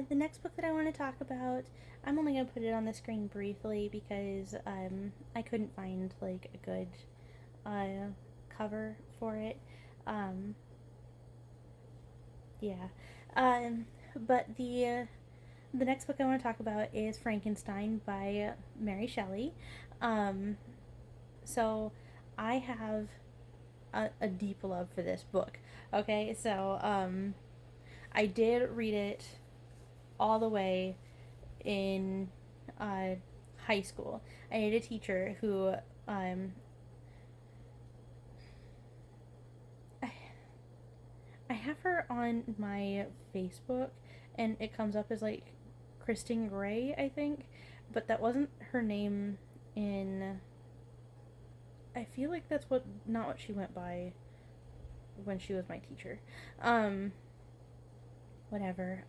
The next book that I want to talk about, I'm only going to put it on the screen briefly because I couldn't find like a good uh, cover for it. Um, yeah. Um, but the next book I want to talk about is Frankenstein by Mary Shelley. Um, so I have a deep love for this book. Okay, I did read it all the way in uh, high school. I had a teacher who um, I, I have her on my Facebook, and it comes up as like Kristen Gray, I think, but that wasn't her name in. I feel like that's what not what she went by when she was my teacher. Um, Whatever.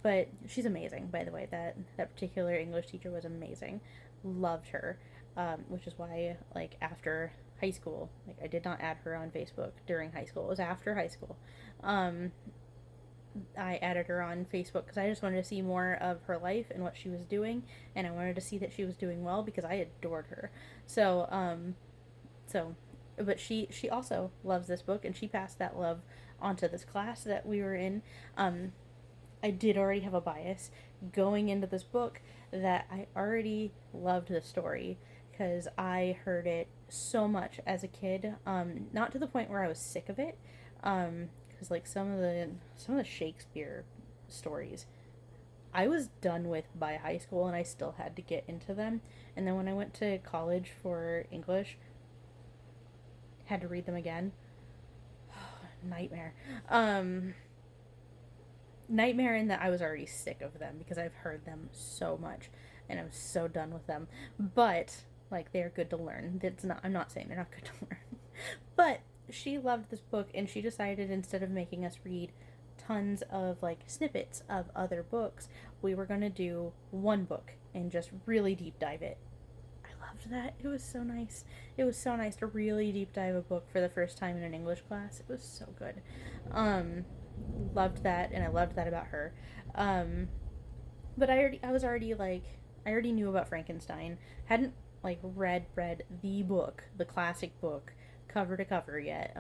But she's amazing, by the way. That particular English teacher was amazing. Loved her, which is why like after high school, like I did not add her on Facebook during high school. It was after high school. Um, I added her on Facebook because I just wanted to see more of her life and what she was doing, and I wanted to see that she was doing well because I adored her. So, so, but she also loves this book, and she passed that love onto this class that we were in. I did already have a bias going into this book that I already loved the story because I heard it so much as a kid. Not to the point where I was sick of it, because like some of the Shakespeare stories I was done with by high school, and I still had to get into them. And then when I went to college for English, had to read them again. Nightmare. Um, Nightmare in that I was already sick of them because I've heard them so much and I'm so done with them. But like they're good to learn. It's not I'm not saying they're not good to learn. But she loved this book and she decided instead of making us read tons of like snippets of other books, we were going to do one book and just really deep dive it. I loved that. It was so nice. It was so nice to really deep dive a book for the first time in an English class. It was so good. Um, Loved that, and I loved that about her. Um, but I was already like, I already knew about Frankenstein. Hadn't like read the book, the classic book, cover to cover yet.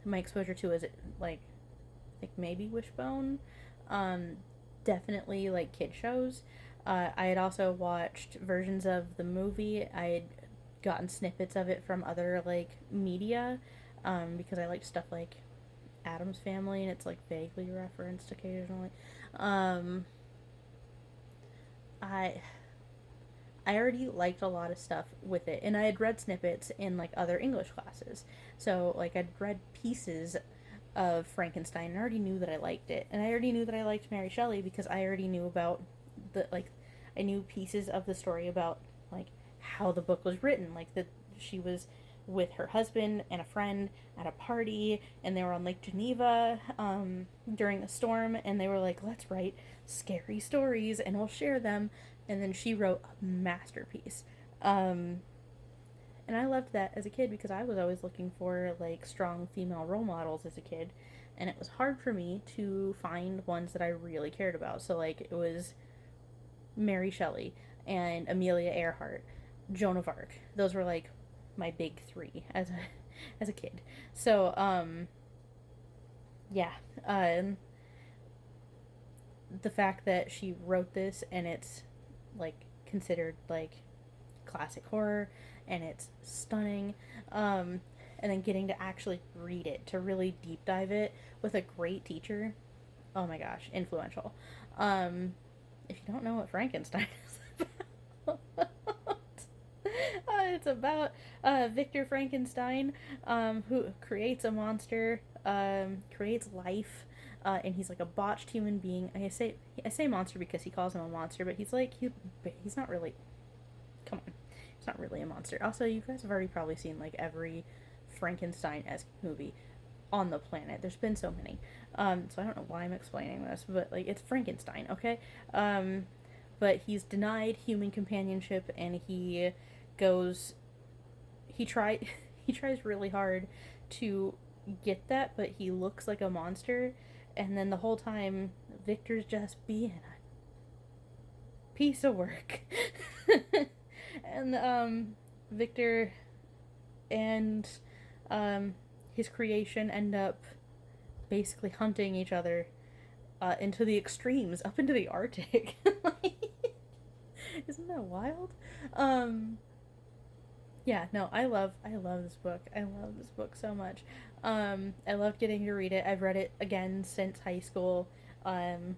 My exposure to is like, like maybe Wishbone. Um, Definitely like kid shows. I had also watched versions of the movie. I had gotten snippets of it from other like media, because I liked stuff like Adam's Family, and it's like vaguely referenced occasionally. Um, I I already liked a lot of stuff with it, and I had read snippets in like other English classes. So like I'd read pieces of Frankenstein and I already knew that I liked it, and I already knew that I liked Mary Shelley because I already knew about the like I knew pieces of the story about like how the book was written, like that she was with her husband and a friend at a party and they were on Lake Geneva during a storm, and they were like, let's write scary stories and we'll share them, and then she wrote a masterpiece. um, and I loved that as a kid because I was always looking for like strong female role models as a kid, and it was hard for me to find ones that I really cared about. So like it was Mary Shelley and Amelia Earhart, Joan of Arc. Those were like my big three as a as a kid. So yeah, um, the fact that she wrote this and it's like considered like classic horror and it's stunning, and then getting to actually read it, to really deep dive it with a great teacher, oh my gosh, influential. If you don't know what Frankenstein is about, it's about Victor Frankenstein, who creates a monster, creates life, and he's like a botched human being. I say monster because he calls him a monster, but he's not really. Come on, he's not really a monster. Also, you guys have already probably seen like every Frankenstein-esque movie on the planet. There's been so many. So I don't know why I'm explaining this, but like it's Frankenstein, okay? Um, but he's denied human companionship, and goes. He try he tries really hard to get that, but he looks like a monster, and then the whole time Victor's just being a piece of work. And Victor and um, his creation end up basically hunting each other into the extremes, up into the Arctic. Like, isn't that wild? Um, yeah, no, I love this book. I love this book so much. I loved getting to read it. I've read it again since high school, um,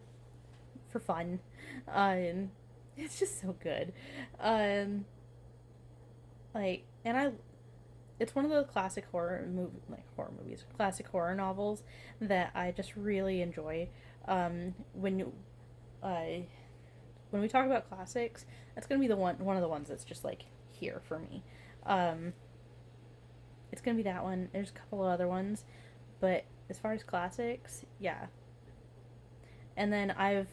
for fun. Um, it's just so good. Um, and it's one of the classic classic horror novels that I just really enjoy. When uh, when we talk about classics, that's gonna be one of the ones that's just like here for me. Um, it's gonna be that one. There's a couple of other ones, but as far as classics, yeah. And then I've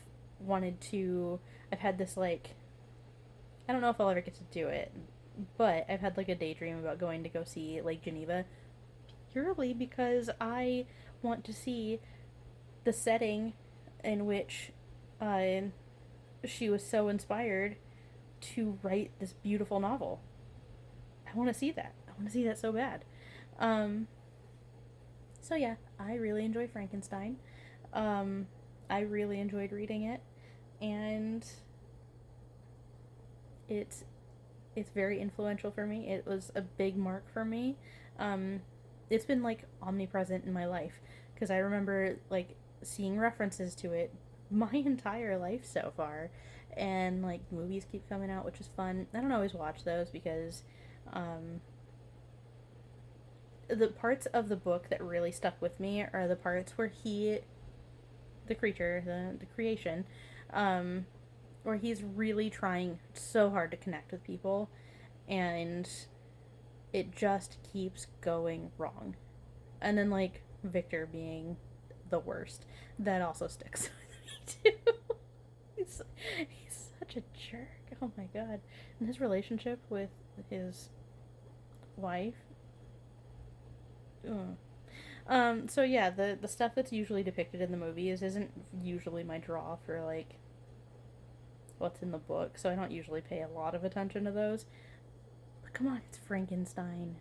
had this like, I don't know if I'll ever get to do it, but I've had like a daydream about going to go see Lake Geneva purely because I want to see the setting in which uh, she was so inspired to write this beautiful novel. I want to see that. I want to see that so bad. Um, so yeah, I really enjoy Frankenstein. Um, I really enjoyed reading it, and it's it's very influential for me. It was a big mark for me. Um, it's been like omnipresent in my life because I remember like seeing references to it my entire life so far, and like movies keep coming out, which is fun. I don't always watch those because um, the parts of the book that really stuck with me are the parts where the creature, the creation, um, where he's really trying so hard to connect with people, and it just keeps going wrong. And then like Victor being the worst, that also sticks with me too. He's such a jerk. Oh my god. And his relationship with his wife. Ugh. So yeah, the stuff that's usually depicted in the movies isn't usually my draw for like what's in the book, so I don't usually pay a lot of attention to those. But come on, it's Frankenstein.